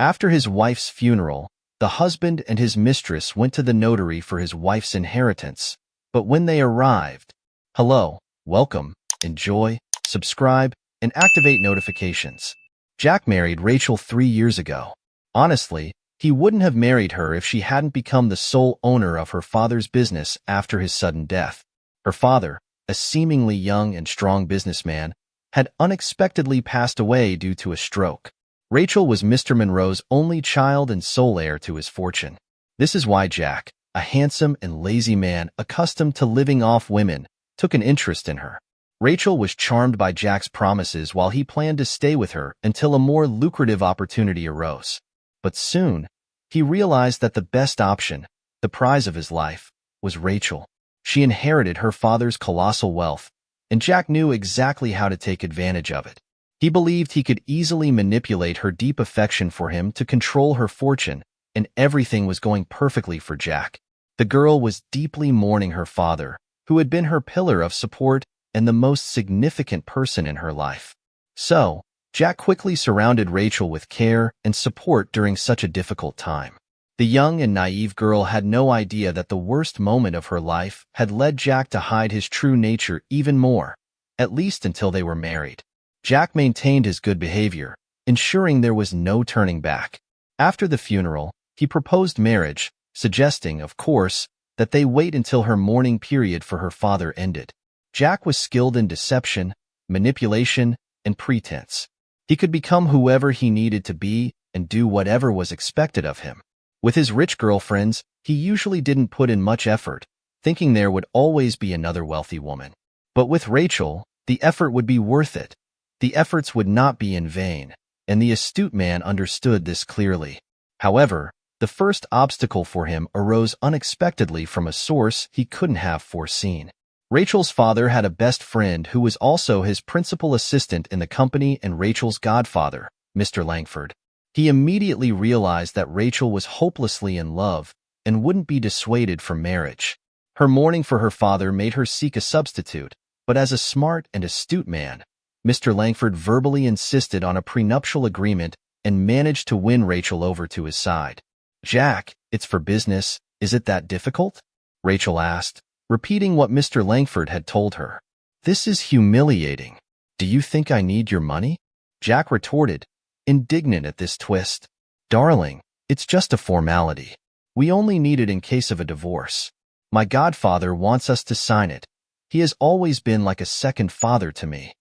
After his wife's funeral, the husband and his mistress went to the notary for his wife's inheritance. But when they arrived, hello, welcome, enjoy, subscribe, and activate notifications. Jack married Rachel 3 years ago. Honestly, he wouldn't have married her if she hadn't become the sole owner of her father's business after his sudden death. Her father, a seemingly young and strong businessman, had unexpectedly passed away due to a stroke. Rachel was Mr. Monroe's only child and sole heir to his fortune. This is why Jack, a handsome and lazy man accustomed to living off women, took an interest in her. Rachel was charmed by Jack's promises while he planned to stay with her until a more lucrative opportunity arose. But soon, he realized that the best option, the prize of his life, was Rachel. She inherited her father's colossal wealth, and Jack knew exactly how to take advantage of it. He believed he could easily manipulate her deep affection for him to control her fortune, and everything was going perfectly for Jack. The girl was deeply mourning her father, who had been her pillar of support and the most significant person in her life. So, Jack quickly surrounded Rachel with care and support during such a difficult time. The young and naive girl had no idea that the worst moment of her life had led Jack to hide his true nature even more, at least until they were married. Jack maintained his good behavior, ensuring there was no turning back. After the funeral, he proposed marriage, suggesting, of course, that they wait until her mourning period for her father ended. Jack was skilled in deception, manipulation, and pretense. He could become whoever he needed to be and do whatever was expected of him. With his rich girlfriends, he usually didn't put in much effort, thinking there would always be another wealthy woman. But with Rachel, the effort would be worth it. The efforts would not be in vain, and the astute man understood this clearly. However, the first obstacle for him arose unexpectedly from a source he couldn't have foreseen. Rachel's father had a best friend who was also his principal assistant in the company and Rachel's godfather, Mr. Langford. He immediately realized that Rachel was hopelessly in love and wouldn't be dissuaded from marriage. Her mourning for her father made her seek a substitute, but as a smart and astute man, Mr. Langford verbally insisted on a prenuptial agreement and managed to win Rachel over to his side. "Jack, it's for business. Is it that difficult?" Rachel asked, repeating what Mr. Langford had told her. "This is humiliating. Do you think I need your money?" Jack retorted, indignant at this twist. "Darling, it's just a formality. We only need it in case of a divorce. My godfather wants us to sign it. He has always been like a second father to me."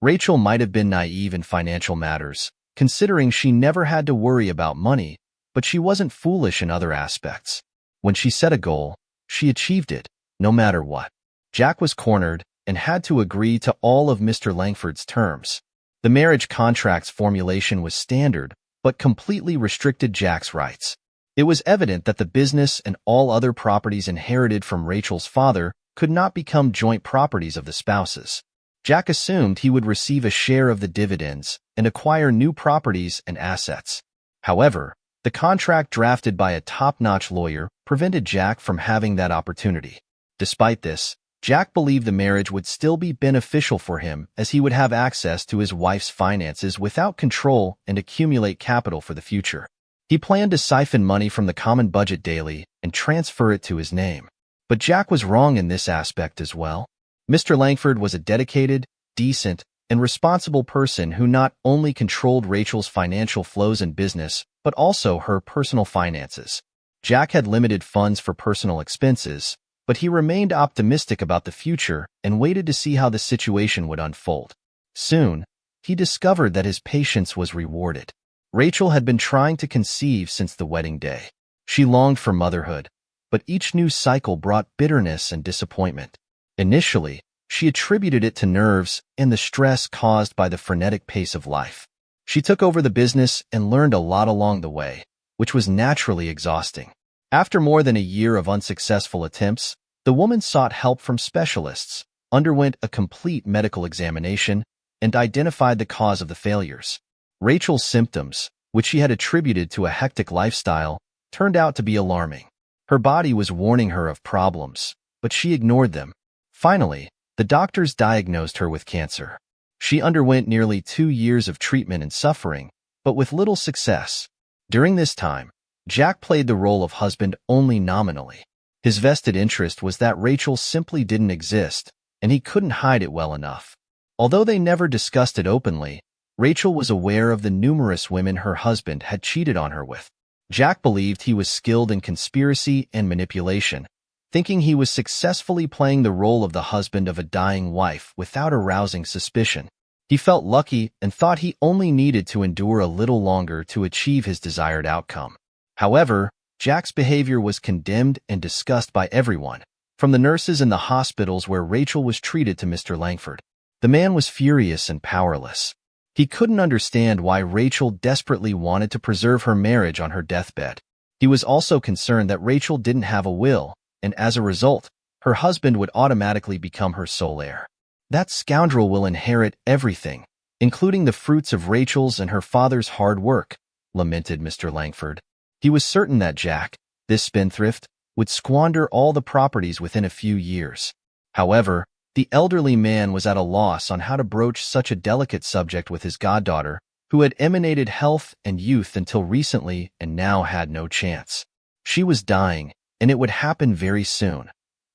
Rachel might have been naive in financial matters, considering she never had to worry about money, but she wasn't foolish in other aspects. When she set a goal, she achieved it, no matter what. Jack was cornered and had to agree to all of Mr. Langford's terms. The marriage contract's formulation was standard, but completely restricted Jack's rights. It was evident that the business and all other properties inherited from Rachel's father could not become joint properties of the spouses. Jack assumed he would receive a share of the dividends and acquire new properties and assets. However, the contract drafted by a top-notch lawyer prevented Jack from having that opportunity. Despite this, Jack believed the marriage would still be beneficial for him as he would have access to his wife's finances without control and accumulate capital for the future. He planned to siphon money from the common budget daily and transfer it to his name. But Jack was wrong in this aspect as well. Mr. Langford was a dedicated, decent, and responsible person who not only controlled Rachel's financial flows and business, but also her personal finances. Jack had limited funds for personal expenses, but he remained optimistic about the future and waited to see how the situation would unfold. Soon, he discovered that his patience was rewarded. Rachel had been trying to conceive since the wedding day. She longed for motherhood, but each new cycle brought bitterness and disappointment. Initially, she attributed it to nerves and the stress caused by the frenetic pace of life. She took over the business and learned a lot along the way, which was naturally exhausting. After more than a year of unsuccessful attempts, the woman sought help from specialists, underwent a complete medical examination, and identified the cause of the failures. Rachel's symptoms, which she had attributed to a hectic lifestyle, turned out to be alarming. Her body was warning her of problems, but she ignored them. Finally, the doctors diagnosed her with cancer. She underwent nearly 2 years of treatment and suffering, but with little success. During this time, Jack played the role of husband only nominally. His vested interest was that Rachel simply didn't exist, and he couldn't hide it well enough. Although they never discussed it openly, Rachel was aware of the numerous women her husband had cheated on her with. Jack believed he was skilled in conspiracy and manipulation, thinking he was successfully playing the role of the husband of a dying wife without arousing suspicion. He felt lucky and thought he only needed to endure a little longer to achieve his desired outcome. However, Jack's behavior was condemned and discussed by everyone, from the nurses in the hospitals where Rachel was treated to Mr. Langford. The man was furious and powerless. He couldn't understand why Rachel desperately wanted to preserve her marriage on her deathbed. He was also concerned that Rachel didn't have a will, and as a result, her husband would automatically become her sole heir. That scoundrel will inherit everything, including the fruits of Rachel's and her father's hard work, lamented Mr. Langford. He was certain that Jack, this spendthrift, would squander all the properties within a few years. However, the elderly man was at a loss on how to broach such a delicate subject with his goddaughter, who had emanated health and youth until recently and now had no chance. She was dying, and it would happen very soon.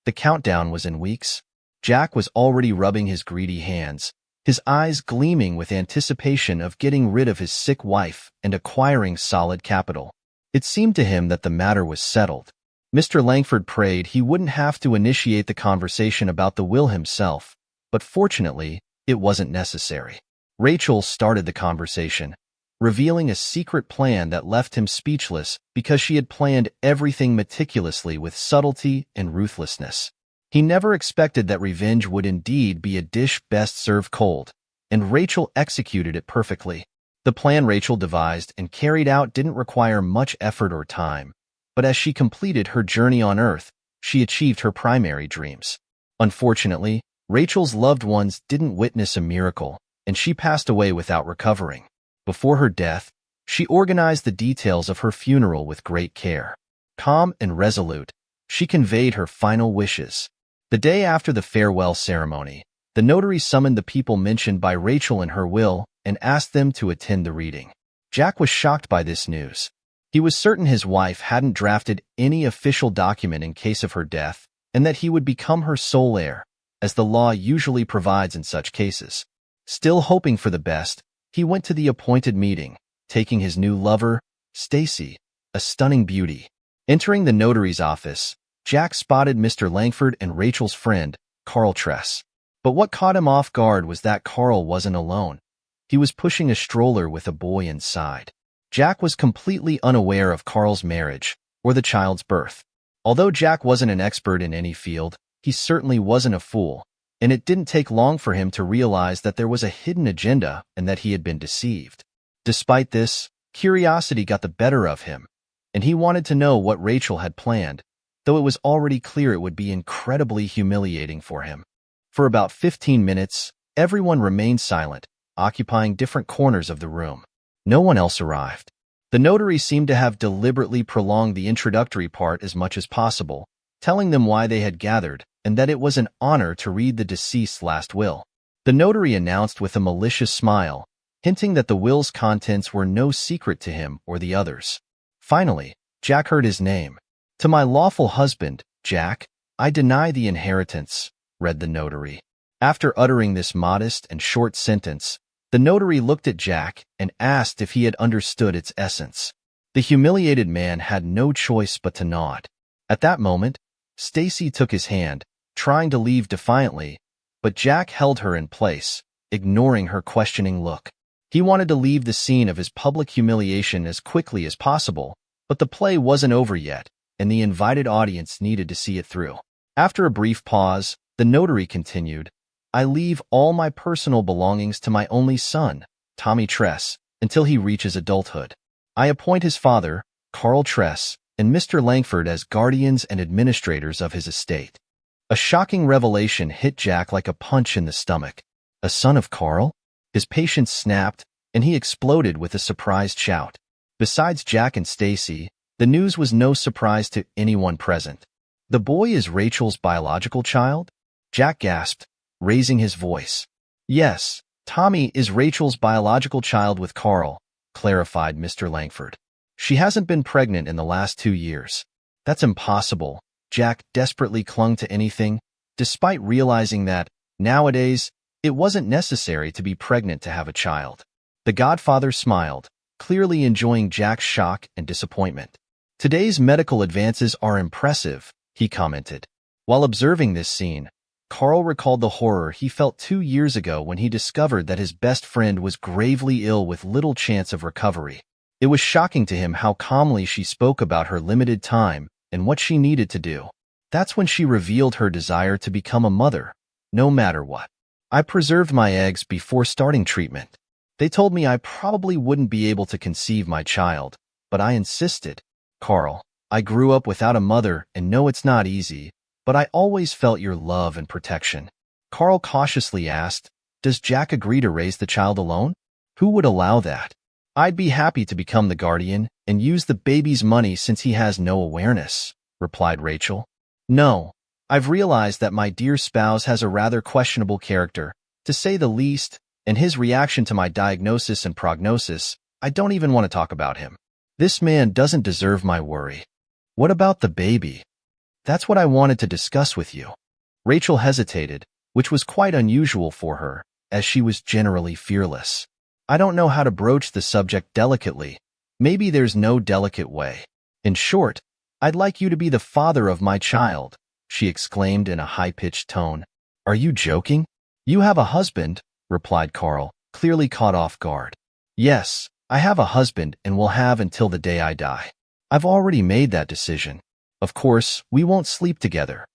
The countdown was in weeks. Jack was already rubbing his greedy hands, his eyes gleaming with anticipation of getting rid of his sick wife and acquiring solid capital. It seemed to him that the matter was settled. Mr. Langford prayed he wouldn't have to initiate the conversation about the will himself, but fortunately, it wasn't necessary. Rachel started the conversation, revealing a secret plan that left him speechless because she had planned everything meticulously with subtlety and ruthlessness. He never expected that revenge would indeed be a dish best served cold, and Rachel executed it perfectly. The plan Rachel devised and carried out didn't require much effort or time, but as she completed her journey on Earth, she achieved her primary dreams. Unfortunately, Rachel's loved ones didn't witness a miracle, and she passed away without recovering. Before her death, she organized the details of her funeral with great care. Calm and resolute, she conveyed her final wishes. The day after the farewell ceremony, the notary summoned the people mentioned by Rachel in her will and asked them to attend the reading. Jack was shocked by this news. He was certain his wife hadn't drafted any official document in case of her death, and that he would become her sole heir, as the law usually provides in such cases. Still hoping for the best, he went to the appointed meeting, taking his new lover, Stacy, a stunning beauty. Entering the notary's office, Jack spotted Mr. Langford and Rachel's friend, Carl Tress. But what caught him off guard was that Carl wasn't alone. He was pushing a stroller with a boy inside. Jack was completely unaware of Carl's marriage or the child's birth. Although Jack wasn't an expert in any field, he certainly wasn't a fool, and it didn't take long for him to realize that there was a hidden agenda and that he had been deceived. Despite this, curiosity got the better of him, and he wanted to know what Rachel had planned, though it was already clear it would be incredibly humiliating for him. For about 15 minutes, everyone remained silent, occupying different corners of the room. No one else arrived. The notary seemed to have deliberately prolonged the introductory part as much as possible, telling them why they had gathered and that it was an honor to read the deceased's last will. The notary announced with a malicious smile, hinting that the will's contents were no secret to him or the others. Finally, Jack heard his name. "To my lawful husband, Jack, I deny the inheritance," read the notary. After uttering this modest and short sentence, the notary looked at Jack and asked if he had understood its essence. The humiliated man had no choice but to nod. At that moment, Stacy took his hand, trying to leave defiantly, but Jack held her in place, ignoring her questioning look. He wanted to leave the scene of his public humiliation as quickly as possible, but the play wasn't over yet, and the invited audience needed to see it through. After a brief pause, the notary continued, "I leave all my personal belongings to my only son, Tommy Tress, until he reaches adulthood. I appoint his father, Carl Tress, and Mr. Langford as guardians and administrators of his estate." A shocking revelation hit Jack like a punch in the stomach. A son of Carl? His patience snapped, and he exploded with a surprised shout. Besides Jack and Stacy, the news was no surprise to anyone present. "The boy is Rachel's biological child?" Jack gasped, raising his voice. "Yes, Tommy is Rachel's biological child with Carl," clarified Mr. Langford. She hasn't been pregnant in the last 2 years. That's impossible. Jack desperately clung to anything, despite realizing that, nowadays, it wasn't necessary to be pregnant to have a child. The godfather smiled, clearly enjoying Jack's shock and disappointment. Today's medical advances are impressive, he commented. While observing this scene, Carl recalled the horror he felt 2 years ago when he discovered that his best friend was gravely ill with little chance of recovery. It was shocking to him how calmly she spoke about her limited time and what she needed to do. That's when she revealed her desire to become a mother, no matter what. I preserved my eggs before starting treatment. They told me I probably wouldn't be able to conceive my child, but I insisted. Carl, I grew up without a mother and know it's not easy, but I always felt your love and protection. Carl cautiously asked, does Jack agree to raise the child alone? Who would allow that? I'd be happy to become the guardian and use the baby's money since he has no awareness, replied Rachel. No, I've realized that my dear spouse has a rather questionable character, to say the least, and his reaction to my diagnosis and prognosis, I don't even want to talk about him. This man doesn't deserve my worry. What about the baby? That's what I wanted to discuss with you. Rachel hesitated, which was quite unusual for her, as she was generally fearless. I don't know how to broach the subject delicately. Maybe there's no delicate way. In short, I'd like you to be the father of my child, she exclaimed in a high-pitched tone. Are you joking? You have a husband, replied Carl, clearly caught off guard. Yes, I have a husband and will have until the day I die. I've already made that decision. Of course, we won't sleep together.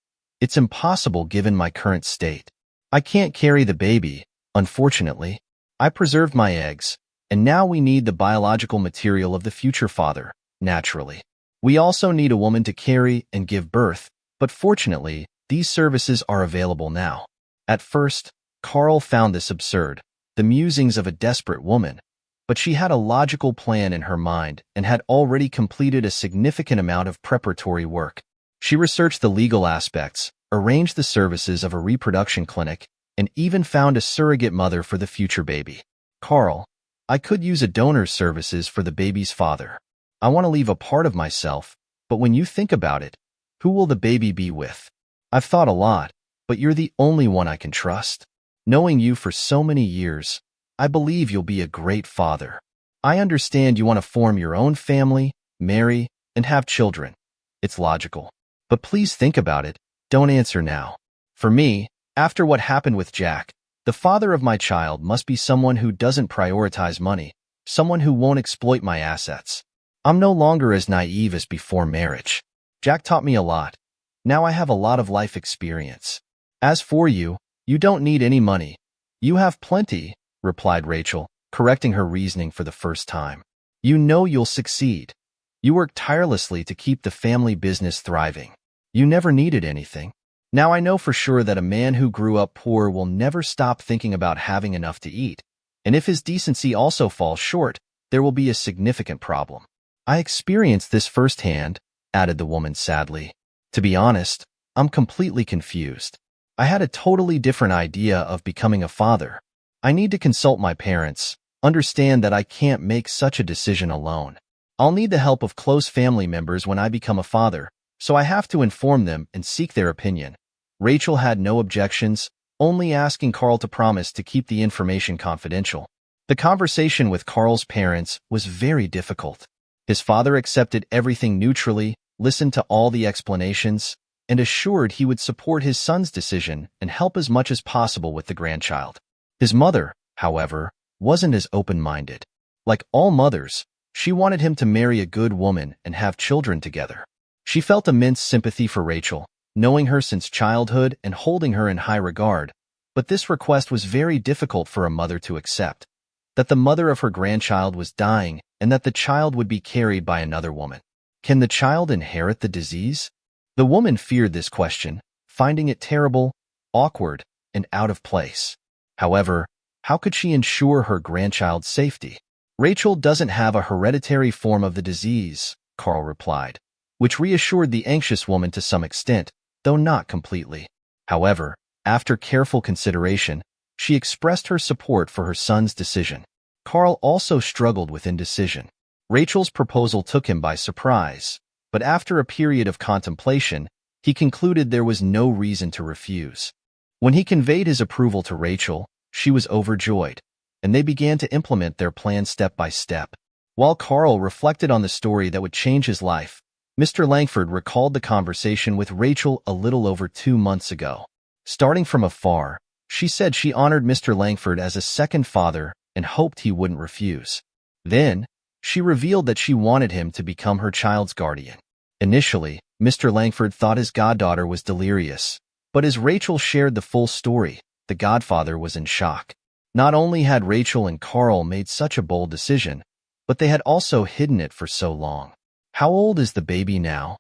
It's impossible given my current state. I can't carry the baby, unfortunately. I preserved my eggs, and now we need the biological material of the future father, naturally. We also need a woman to carry and give birth, but fortunately, these services are available now. At first, Carl found this absurd, the musings of a desperate woman, but she had a logical plan in her mind and had already completed a significant amount of preparatory work. She researched the legal aspects, arranged the services of a reproduction clinic, and even found a surrogate mother for the future baby. Carl, I could use a donor's services for the baby's father. I want to leave a part of myself, but when you think about it, who will the baby be with? I've thought a lot, but you're the only one I can trust. Knowing you for so many years, I believe you'll be a great father. I understand you want to form your own family, marry, and have children. It's logical. But please think about it. Don't answer now. For me, after what happened with Jack, the father of my child must be someone who doesn't prioritize money, someone who won't exploit my assets. I'm no longer as naive as before marriage. Jack taught me a lot. Now I have a lot of life experience. As for you, you don't need any money. You have plenty, replied Rachel, correcting her reasoning for the first time. You know you'll succeed. You work tirelessly to keep the family business thriving. You never needed anything. Now I know for sure that a man who grew up poor will never stop thinking about having enough to eat, and if his decency also falls short, there will be a significant problem. I experienced this firsthand, added the woman sadly. To be honest, I'm completely confused. I had a totally different idea of becoming a father. I need to consult my parents, understand that I can't make such a decision alone. I'll need the help of close family members when I become a father, so I have to inform them and seek their opinion. Rachel had no objections, only asking Carl to promise to keep the information confidential. The conversation with Carl's parents was very difficult. His father accepted everything neutrally, listened to all the explanations, and assured he would support his son's decision and help as much as possible with the grandchild. His mother, however, wasn't as open-minded. Like all mothers, she wanted him to marry a good woman and have children together. She felt immense sympathy for Rachel, knowing her since childhood and holding her in high regard, but this request was very difficult for a mother to accept, that the mother of her grandchild was dying and that the child would be carried by another woman. Can the child inherit the disease? The woman feared this question, finding it terrible, awkward, and out of place. However, how could she ensure her grandchild's safety? Rachel doesn't have a hereditary form of the disease, Carl replied, which reassured the anxious woman to some extent, though not completely. However, after careful consideration, she expressed her support for her son's decision. Carl also struggled with indecision. Rachel's proposal took him by surprise, but after a period of contemplation, he concluded there was no reason to refuse. When he conveyed his approval to Rachel, she was overjoyed, and they began to implement their plan step by step. While Carl reflected on the story that would change his life, Mr. Langford recalled the conversation with Rachel a little over 2 months ago. Starting from afar, she said she honored Mr. Langford as a second father and hoped he wouldn't refuse. Then, she revealed that she wanted him to become her child's guardian. Initially, Mr. Langford thought his goddaughter was delirious, but as Rachel shared the full story, the godfather was in shock. Not only had Rachel and Carl made such a bold decision, but they had also hidden it for so long. "How old is the baby now?"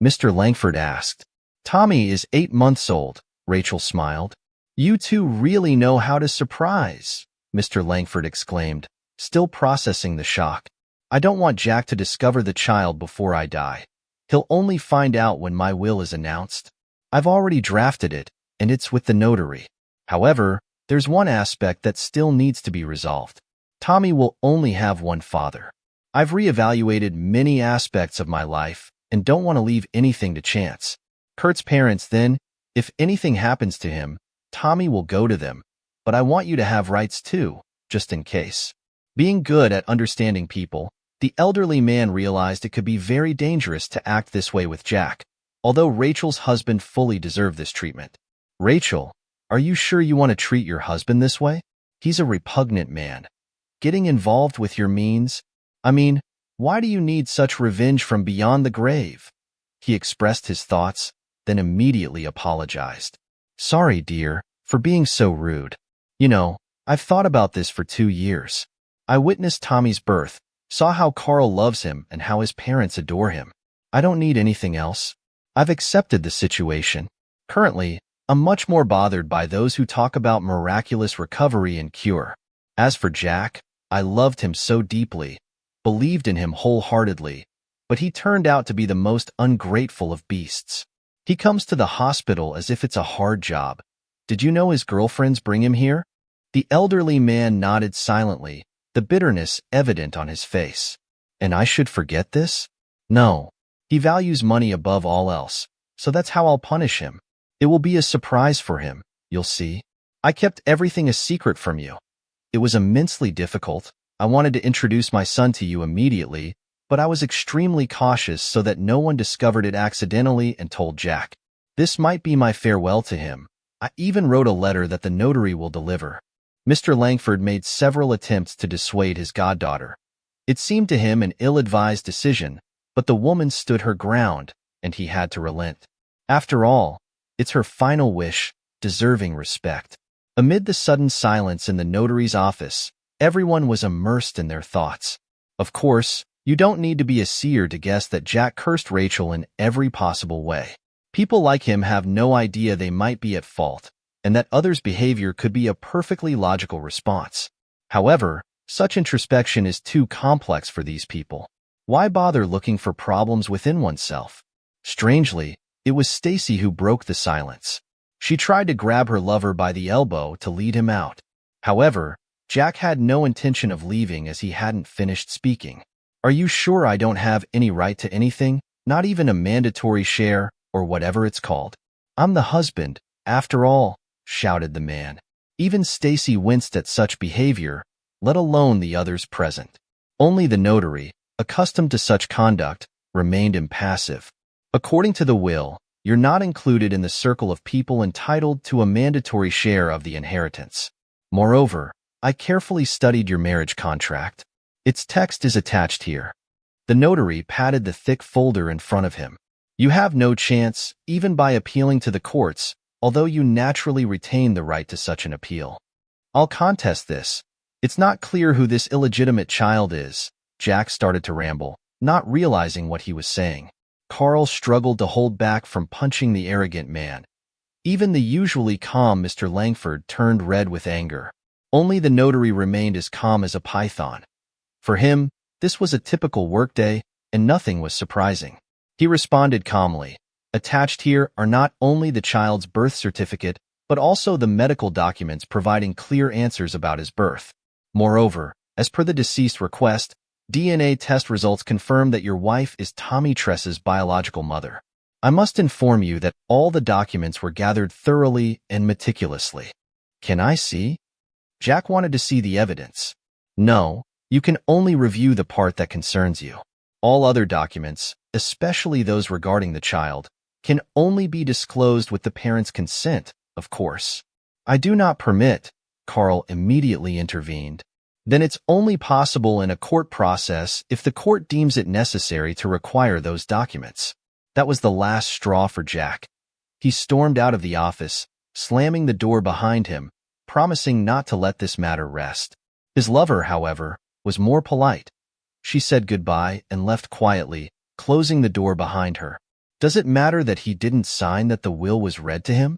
Mr. Langford asked. "Tommy is 8 months old," Rachel smiled. "You two really know how to surprise," Mr. Langford exclaimed, still processing the shock. "I don't want Jack to discover the child before I die. He'll only find out when my will is announced. I've already drafted it, and it's with the notary. However, there's one aspect that still needs to be resolved. Tommy will only have one father. I've reevaluated many aspects of my life and don't want to leave anything to chance. Kurt's parents then, if anything happens to him, Tommy will go to them, but I want you to have rights too, just in case." Being good at understanding people, the elderly man realized it could be very dangerous to act this way with Jack, although Rachel's husband fully deserved this treatment. "Rachel, are you sure you want to treat your husband this way? He's a repugnant man. Getting involved with your means? I mean, why do you need such revenge from beyond the grave?" He expressed his thoughts, then immediately apologized. "Sorry, dear, for being so rude. You know, I've thought about this for 2 years. I witnessed Tommy's birth, saw how Carl loves him and how his parents adore him. I don't need anything else. I've accepted the situation. Currently, I'm much more bothered by those who talk about miraculous recovery and cure. As for Jack, I loved him so deeply, believed in him wholeheartedly, but he turned out to be the most ungrateful of beasts. He comes to the hospital as if it's a hard job. Did you know his girlfriends bring him here?" The elderly man nodded silently, the bitterness evident on his face. "And I should forget this? No. He values money above all else, so that's how I'll punish him. It will be a surprise for him, you'll see. I kept everything a secret from you. It was immensely difficult. I wanted to introduce my son to you immediately, but I was extremely cautious so that no one discovered it accidentally and told Jack. This might be my farewell to him. I even wrote a letter that the notary will deliver." Mr. Langford made several attempts to dissuade his goddaughter. It seemed to him an ill-advised decision, but the woman stood her ground, and he had to relent. After all, it's her final wish, deserving respect. Amid the sudden silence in the notary's office, everyone was immersed in their thoughts. Of course, you don't need to be a seer to guess that Jack cursed Rachel in every possible way. People like him have no idea they might be at fault, and that others' behavior could be a perfectly logical response. However, such introspection is too complex for these people. Why bother looking for problems within oneself? Strangely, it was Stacy who broke the silence. She tried to grab her lover by the elbow to lead him out. However, Jack had no intention of leaving as he hadn't finished speaking. "Are you sure I don't have any right to anything, not even a mandatory share, or whatever it's called? I'm the husband, after all," shouted the man. Even Stacy winced at such behavior, let alone the others present. Only the notary, accustomed to such conduct, remained impassive. "According to the will, you're not included in the circle of people entitled to a mandatory share of the inheritance. Moreover, I carefully studied your marriage contract. Its text is attached here." The notary patted the thick folder in front of him. "You have no chance, even by appealing to the courts, although you naturally retain the right to such an appeal." "I'll contest this. It's not clear who this illegitimate child is," Jack started to ramble, not realizing what he was saying. Carl struggled to hold back from punching the arrogant man. Even the usually calm Mr. Langford turned red with anger. Only the notary remained as calm as a python. For him, this was a typical workday, and nothing was surprising. He responded calmly, "Attached here are not only the child's birth certificate, but also the medical documents providing clear answers about his birth. Moreover, as per the deceased request, DNA test results confirm that your wife is Tommy Tress's biological mother. I must inform you that all the documents were gathered thoroughly and meticulously. Can I see? Jack wanted to see the evidence. No, you can only review the part that concerns you. All other documents, especially those regarding the child, can only be disclosed with the parent's consent, of course. I do not permit, Carl immediately intervened. Then it's only possible in a court process if the court deems it necessary to require those documents. That was the last straw for Jack. He stormed out of the office, slamming the door behind him, promising not to let this matter rest. His lover, however, was more polite. She said goodbye and left quietly, closing the door behind her. Does it matter that he didn't sign that the will was read to him?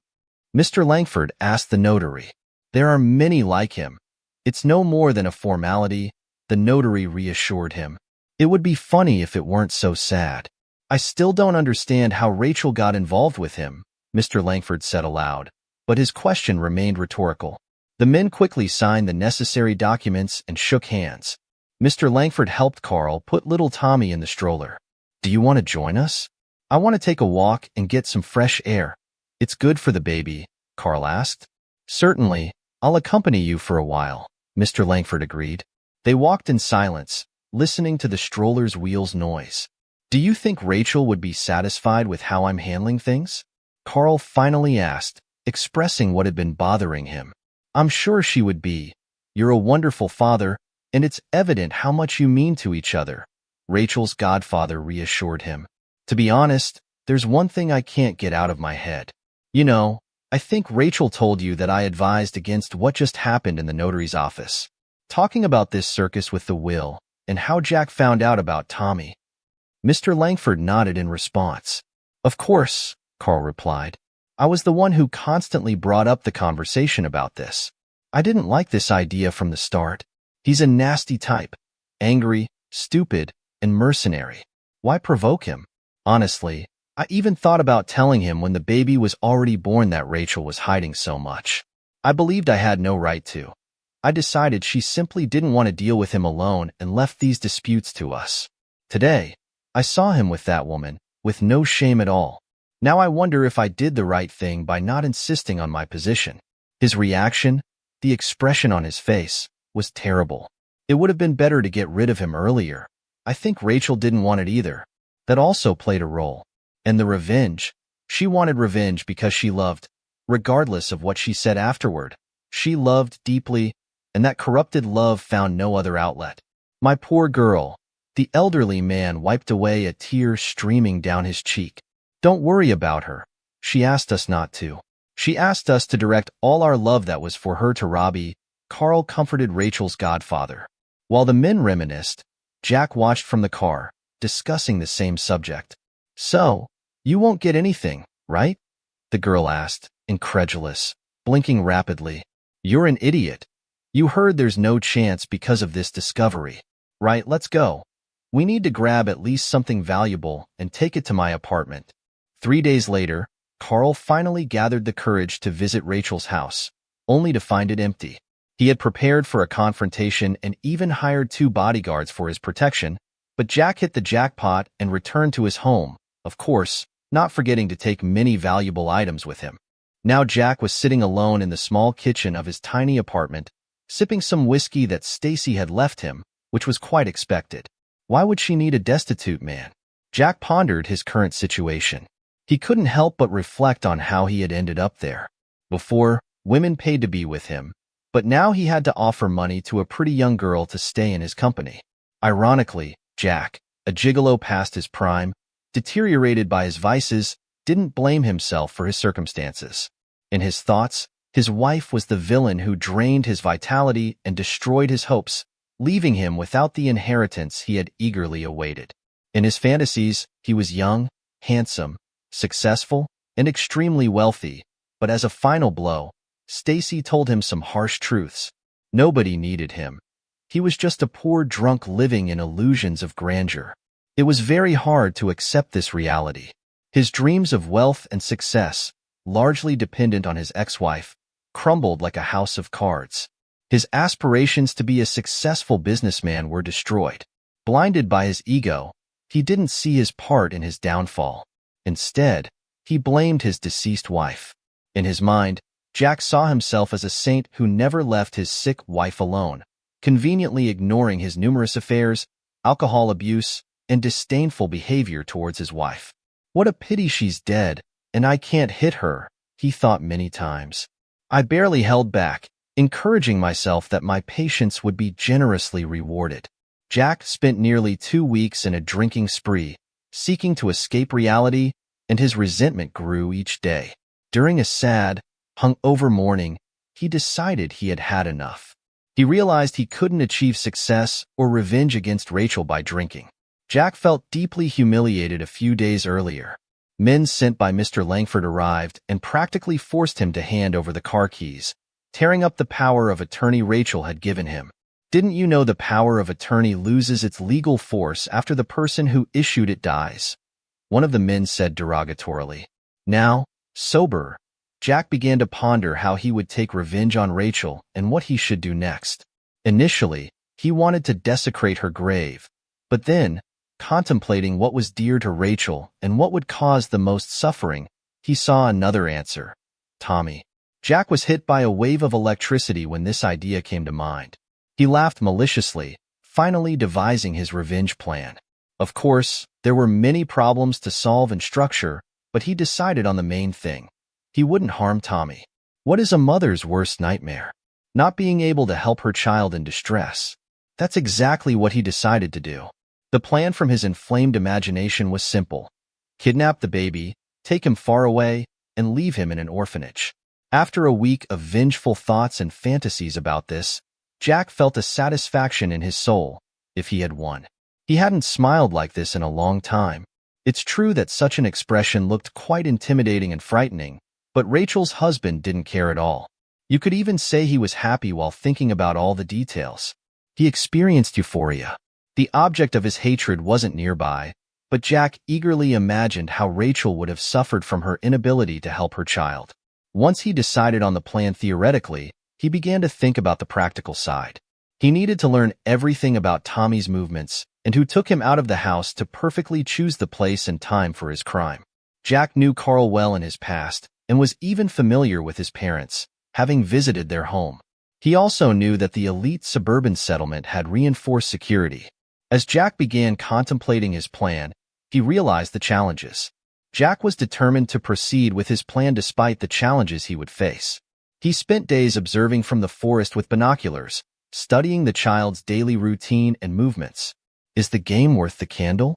Mr. Langford asked the notary. There are many like him. It's no more than a formality, the notary reassured him. It would be funny if it weren't so sad. I still don't understand how Rachel got involved with him, Mr. Langford said aloud, but his question remained rhetorical. The men quickly signed the necessary documents and shook hands. Mr. Langford helped Carl put little Tommy in the stroller. Do you want to join us? I want to take a walk and get some fresh air. It's good for the baby, Carl asked. Certainly, I'll accompany you for a while, Mr. Langford agreed. They walked in silence, listening to the stroller's wheels noise. Do you think Rachel would be satisfied with how I'm handling things? Carl finally asked, expressing what had been bothering him. I'm sure she would be. You're a wonderful father, and it's evident how much you mean to each other, Rachel's godfather reassured him. To be honest, there's one thing I can't get out of my head. You know, I think Rachel told you that I advised against what just happened in the notary's office. Talking about this circus with the will, and how Jack found out about Tommy. Mr. Langford nodded in response. Of course, Carl replied. I was the one who constantly brought up the conversation about this. I didn't like this idea from the start. He's a nasty type. Angry, stupid, and mercenary. Why provoke him? Honestly, I even thought about telling him when the baby was already born that Rachel was hiding so much. I believed I had no right to. I decided she simply didn't want to deal with him alone and left these disputes to us. Today, I saw him with that woman, with no shame at all. Now I wonder if I did the right thing by not insisting on my position. His reaction, the expression on his face, was terrible. It would have been better to get rid of him earlier. I think Rachel didn't want it either. That also played a role. And the revenge. She wanted revenge because she loved, regardless of what she said afterward. She loved deeply, and that corrupted love found no other outlet. My poor girl. The elderly man wiped away a tear streaming down his cheek. Don't worry about her. She asked us not to. She asked us to direct all our love that was for her to Robbie. Carl comforted Rachel's godfather. While the men reminisced, Jack watched from the car, discussing the same subject. So, you won't get anything, right? The girl asked, incredulous, blinking rapidly. You're an idiot. You heard there's no chance because of this discovery. Right, let's go. We need to grab at least something valuable and take it to my apartment. 3 days later, Carl finally gathered the courage to visit Rachel's house, only to find it empty. He had prepared for a confrontation and even hired 2 bodyguards for his protection, but Jack hit the jackpot and returned to his home, of course, not forgetting to take many valuable items with him. Now Jack was sitting alone in the small kitchen of his tiny apartment, sipping some whiskey that Stacy had left him, which was quite expected. Why would she need a destitute man? Jack pondered his current situation. He couldn't help but reflect on how he had ended up there. Before, women paid to be with him, but now he had to offer money to a pretty young girl to stay in his company. Ironically, Jack, a gigolo past his prime, deteriorated by his vices, didn't blame himself for his circumstances. In his thoughts, his wife was the villain who drained his vitality and destroyed his hopes, leaving him without the inheritance he had eagerly awaited. In his fantasies, he was young, handsome, successful, and extremely wealthy, but as a final blow, Stacy told him some harsh truths. Nobody needed him. He was just a poor drunk living in illusions of grandeur. It was very hard to accept this reality. His dreams of wealth and success, largely dependent on his ex-wife, crumbled like a house of cards. His aspirations to be a successful businessman were destroyed. Blinded by his ego, he didn't see his part in his downfall. Instead, he blamed his deceased wife. In his mind, Jack saw himself as a saint who never left his sick wife alone, conveniently ignoring his numerous affairs, alcohol abuse, and disdainful behavior towards his wife. What a pity she's dead, and I can't hit her, he thought many times. I barely held back, encouraging myself that my patience would be generously rewarded. Jack spent nearly 2 weeks in a drinking spree, seeking to escape reality, and his resentment grew each day. During a sad, hungover morning, he decided he had had enough. He realized he couldn't achieve success or revenge against Rachel by drinking. Jack felt deeply humiliated a few days earlier. Men sent by Mr. Langford arrived and practically forced him to hand over the car keys, tearing up the power of attorney Rachel had given him. Didn't you know the power of attorney loses its legal force after the person who issued it dies? One of the men said derogatorily. Now, sober, Jack began to ponder how he would take revenge on Rachel and what he should do next. Initially, he wanted to desecrate her grave, but then, contemplating what was dear to Rachel and what would cause the most suffering, he saw another answer: Tommy. Jack was hit by a wave of electricity when this idea came to mind. He laughed maliciously, finally devising his revenge plan. Of course, there were many problems to solve and structure, but he decided on the main thing. He wouldn't harm Tommy. What is a mother's worst nightmare? Not being able to help her child in distress. That's exactly what he decided to do. The plan from his inflamed imagination was simple: kidnap the baby, take him far away, and leave him in an orphanage. After a week of vengeful thoughts and fantasies about this, Jack felt a satisfaction in his soul, if he had won. He hadn't smiled like this in a long time. It's true that such an expression looked quite intimidating and frightening, but Rachel's husband didn't care at all. You could even say he was happy while thinking about all the details. He experienced euphoria. The object of his hatred wasn't nearby, but Jack eagerly imagined how Rachel would have suffered from her inability to help her child. Once he decided on the plan theoretically, he began to think about the practical side. He needed to learn everything about Tommy's movements and who took him out of the house to perfectly choose the place and time for his crime. Jack knew Carl well in his past and was even familiar with his parents, having visited their home. He also knew that the elite suburban settlement had reinforced security. As Jack began contemplating his plan, he realized the challenges. Jack was determined to proceed with his plan despite the challenges he would face. He spent days observing from the forest with binoculars, studying the child's daily routine and movements. Is the game worth the candle?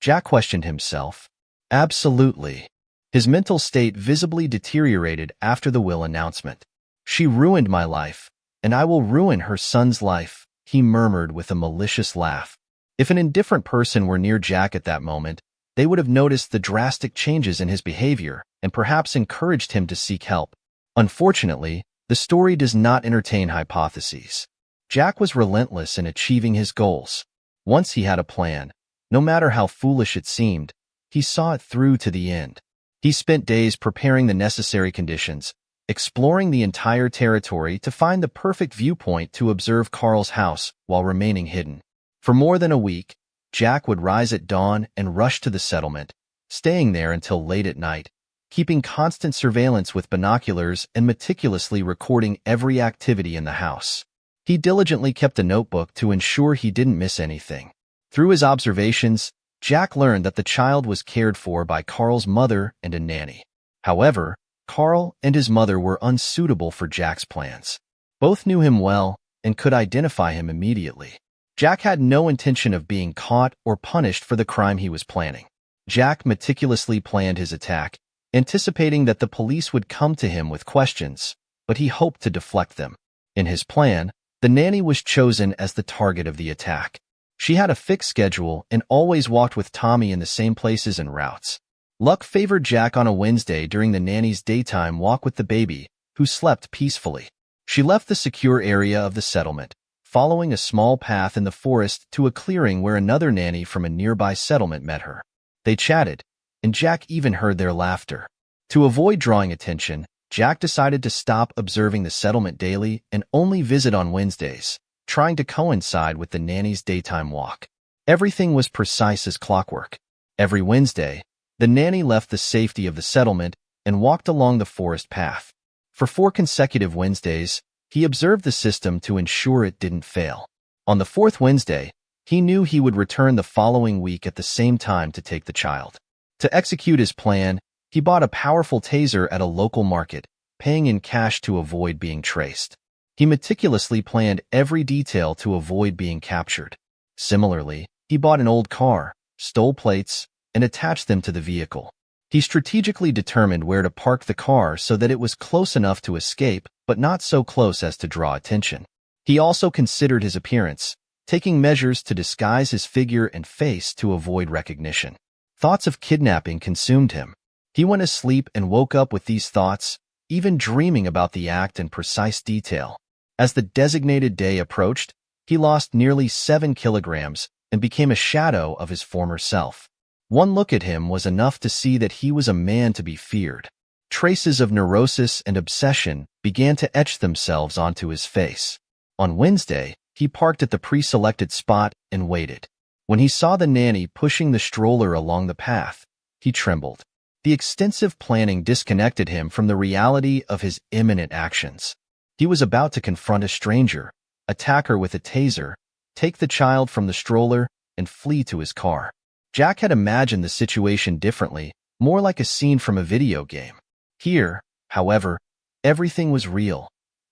Jack questioned himself. Absolutely. His mental state visibly deteriorated after the will announcement. She ruined my life, and I will ruin her son's life, he murmured with a malicious laugh. If an indifferent person were near Jack at that moment, they would have noticed the drastic changes in his behavior and perhaps encouraged him to seek help. Unfortunately, the story does not entertain hypotheses. Jack was relentless in achieving his goals. Once he had a plan, no matter how foolish it seemed, he saw it through to the end. He spent days preparing the necessary conditions, exploring the entire territory to find the perfect viewpoint to observe Carl's house while remaining hidden. For more than a week, Jack would rise at dawn and rush to the settlement, staying there until late at night, keeping constant surveillance with binoculars and meticulously recording every activity in the house. He diligently kept a notebook to ensure he didn't miss anything. Through his observations, Jack learned that the child was cared for by Carl's mother and a nanny. However, Carl and his mother were unsuitable for Jack's plans. Both knew him well and could identify him immediately. Jack had no intention of being caught or punished for the crime he was planning. Jack meticulously planned his attack, anticipating that the police would come to him with questions, but he hoped to deflect them. In his plan, the nanny was chosen as the target of the attack. She had a fixed schedule and always walked with Tommy in the same places and routes. Luck favored Jack on a Wednesday during the nanny's daytime walk with the baby, who slept peacefully. She left the secure area of the settlement, following a small path in the forest to a clearing where another nanny from a nearby settlement met her. They chatted, and Jack even heard their laughter. To avoid drawing attention, Jack decided to stop observing the settlement daily and only visit on Wednesdays, trying to coincide with the nanny's daytime walk. Everything was precise as clockwork. Every Wednesday, the nanny left the safety of the settlement and walked along the forest path. For 4 consecutive Wednesdays, he observed the system to ensure it didn't fail. On the 4th Wednesday, he knew he would return the following week at the same time to take the child. To execute his plan, he bought a powerful taser at a local market, paying in cash to avoid being traced. He meticulously planned every detail to avoid being captured. Similarly, he bought an old car, stole plates, and attached them to the vehicle. He strategically determined where to park the car so that it was close enough to escape, but not so close as to draw attention. He also considered his appearance, taking measures to disguise his figure and face to avoid recognition. Thoughts of kidnapping consumed him. He went to sleep and woke up with these thoughts, even dreaming about the act in precise detail. As the designated day approached, he lost nearly 7 kilograms and became a shadow of his former self. One look at him was enough to see that he was a man to be feared. Traces of neurosis and obsession began to etch themselves onto his face. On Wednesday, he parked at the pre-selected spot and waited. When he saw the nanny pushing the stroller along the path, he trembled. The extensive planning disconnected him from the reality of his imminent actions. He was about to confront a stranger, attack her with a taser, take the child from the stroller, and flee to his car. Jack had imagined the situation differently, more like a scene from a video game. Here, however, everything was real.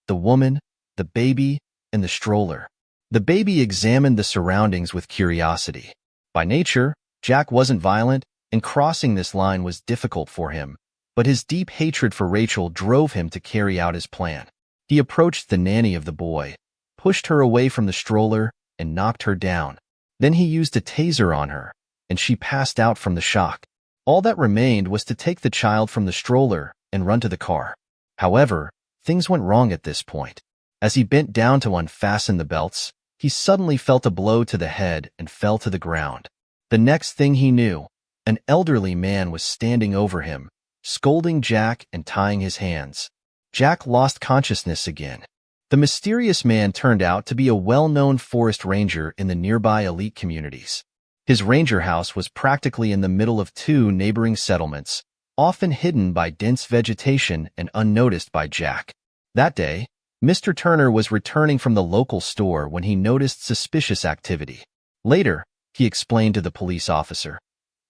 The woman, the baby, and the stroller. The baby examined the surroundings with curiosity. By nature, Jack wasn't violent, and crossing this line was difficult for him, but his deep hatred for Rachel drove him to carry out his plan. He approached the nanny of the boy, pushed her away from the stroller, and knocked her down. Then he used a taser on her, and she passed out from the shock. All that remained was to take the child from the stroller and run to the car. However, things went wrong at this point. As he bent down to unfasten the belts, he suddenly felt a blow to the head and fell to the ground. The next thing he knew, an elderly man was standing over him, scolding Jack and tying his hands. Jack lost consciousness again. The mysterious man turned out to be a well-known forest ranger in the nearby elite communities. His ranger house was practically in the middle of 2 neighboring settlements, often hidden by dense vegetation and unnoticed by Jack. That day, Mr. Turner was returning from the local store when he noticed suspicious activity. Later, he explained to the police officer,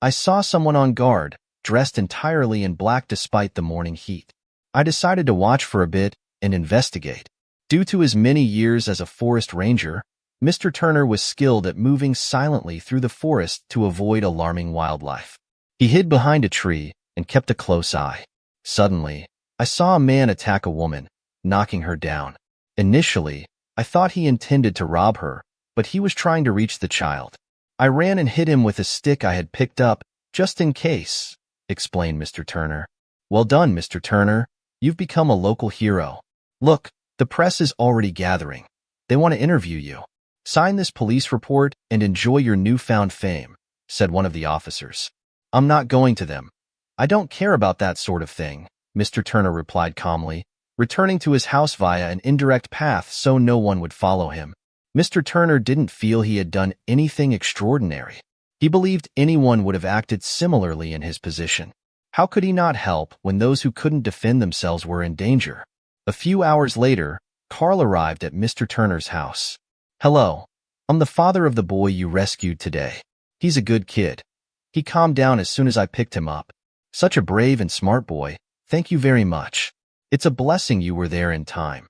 "I saw someone on guard, dressed entirely in black despite the morning heat. I decided to watch for a bit and investigate." Due to his many years as a forest ranger, Mr. Turner was skilled at moving silently through the forest to avoid alarming wildlife. He hid behind a tree and kept a close eye. Suddenly, I saw a man attack a woman, knocking her down. Initially, I thought he intended to rob her, but he was trying to reach the child. I ran and hit him with a stick I had picked up, just in case, explained Mr. Turner. "Well done, Mr. Turner. You've become a local hero. Look, the press is already gathering. They want to interview you. Sign this police report and enjoy your newfound fame," said one of the officers. "I'm not going to them. I don't care about that sort of thing," Mr. Turner replied calmly, returning to his house via an indirect path so no one would follow him. Mr. Turner didn't feel he had done anything extraordinary. He believed anyone would have acted similarly in his position. How could he not help when those who couldn't defend themselves were in danger? A few hours later, Carl arrived at Mr. Turner's house. "Hello. I'm the father of the boy you rescued today. He's a good kid. He calmed down as soon as I picked him up. Such a brave and smart boy. Thank you very much. It's a blessing you were there in time.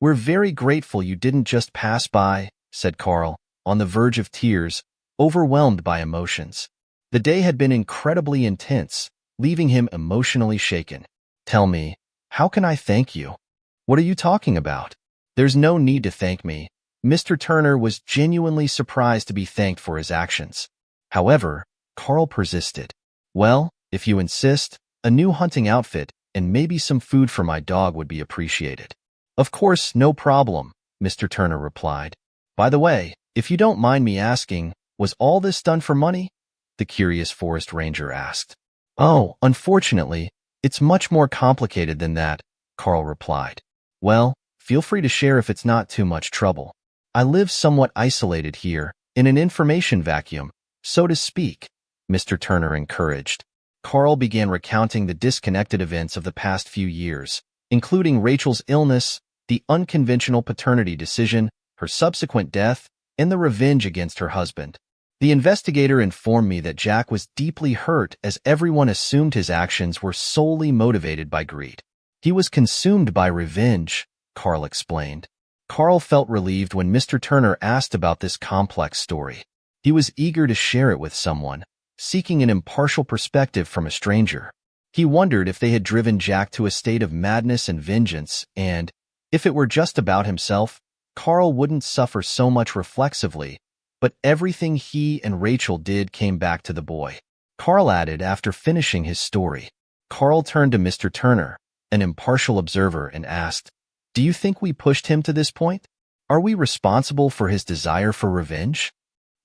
We're very grateful you didn't just pass by," said Carl, on the verge of tears, overwhelmed by emotions. The day had been incredibly intense, leaving him emotionally shaken. "Tell me, how can I thank you?" "What are you talking about?" "There's no need to thank me." Mr. Turner was genuinely surprised to be thanked for his actions. However, Carl persisted. "Well, if you insist, a new hunting outfit and maybe some food for my dog would be appreciated." "Of course, no problem," Mr. Turner replied. "By the way, if you don't mind me asking, was all this done for money?" the curious forest ranger asked. "Oh, unfortunately, it's much more complicated than that," Carl replied. "Well, feel free to share if it's not too much trouble. I live somewhat isolated here, in an information vacuum, so to speak, Mr. Turner encouraged. Carl began recounting the disconnected events of the past few years, including Rachel's illness, the unconventional paternity decision, her subsequent death, and the revenge against her husband. The investigator informed me that Jack was deeply hurt as everyone assumed his actions were solely motivated by greed. He was consumed by revenge, Carl explained. Carl felt relieved when Mr. Turner asked about this complex story. He was eager to share it with someone, seeking an impartial perspective from a stranger. He wondered if they had driven Jack to a state of madness and vengeance, and, if it were just about himself, Carl wouldn't suffer so much reflexively, but everything he and Rachel did came back to the boy. Carl added after finishing his story. Carl turned to Mr. Turner, an impartial observer, and asked, "Do you think we pushed him to this point? Are we responsible for his desire for revenge?"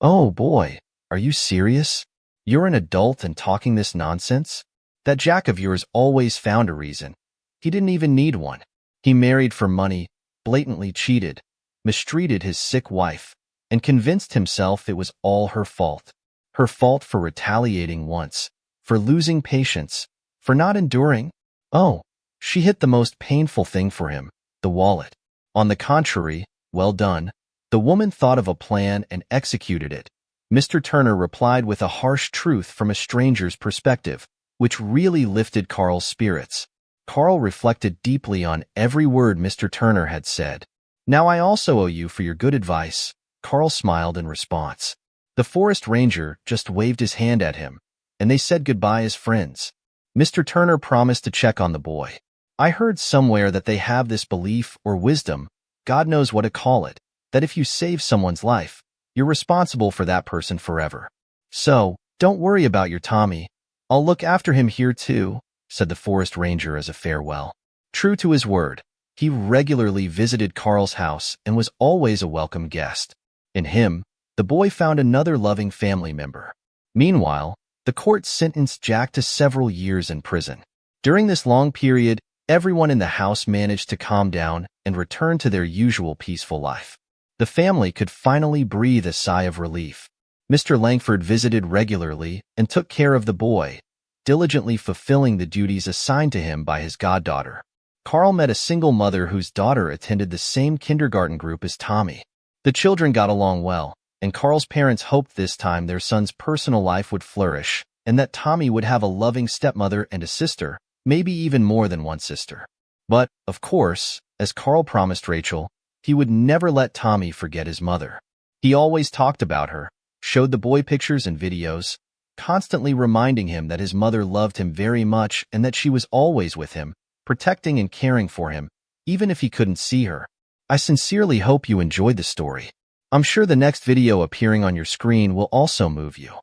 "Oh boy, are you serious? You're an adult and talking this nonsense? That Jack of yours always found a reason. He didn't even need one. He married for money, blatantly cheated, mistreated his sick wife, and convinced himself it was all her fault. Her fault for retaliating once, for losing patience, for not enduring. Oh, she hit the most painful thing for him, the wallet. On the contrary, well done. The woman thought of a plan and executed it." Mr. Turner replied with a harsh truth from a stranger's perspective, which really lifted Carl's spirits. Carl reflected deeply on every word Mr. Turner had said. "Now I also owe you for your good advice," Carl smiled in response. The forest ranger just waved his hand at him, and they said goodbye as friends. Mr. Turner promised to check on the boy. "I heard somewhere that they have this belief or wisdom, God knows what to call it, that if you save someone's life, you're responsible for that person forever. So, don't worry about your Tommy. I'll look after him here too," said the forest ranger as a farewell. True to his word, he regularly visited Carl's house and was always a welcome guest. In him, the boy found another loving family member. Meanwhile, the court sentenced Jack to several years in prison. During this long period, everyone in the house managed to calm down and return to their usual peaceful life. The family could finally breathe a sigh of relief. Mr. Langford visited regularly and took care of the boy, diligently fulfilling the duties assigned to him by his goddaughter. Carl met a single mother whose daughter attended the same kindergarten group as Tommy. The children got along well, and Carl's parents hoped this time their son's personal life would flourish and that Tommy would have a loving stepmother and a sister, maybe even more than one sister. But, of course, as Carl promised Rachel, he would never let Tommy forget his mother. He always talked about her, showed the boy pictures and videos, constantly reminding him that his mother loved him very much and that she was always with him, protecting and caring for him, even if he couldn't see her. I sincerely hope you enjoyed the story. I'm sure the next video appearing on your screen will also move you.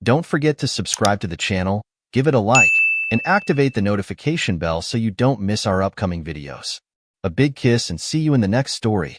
Don't forget to subscribe to the channel, give it a like, and activate the notification bell so you don't miss our upcoming videos. A big kiss and see you in the next story.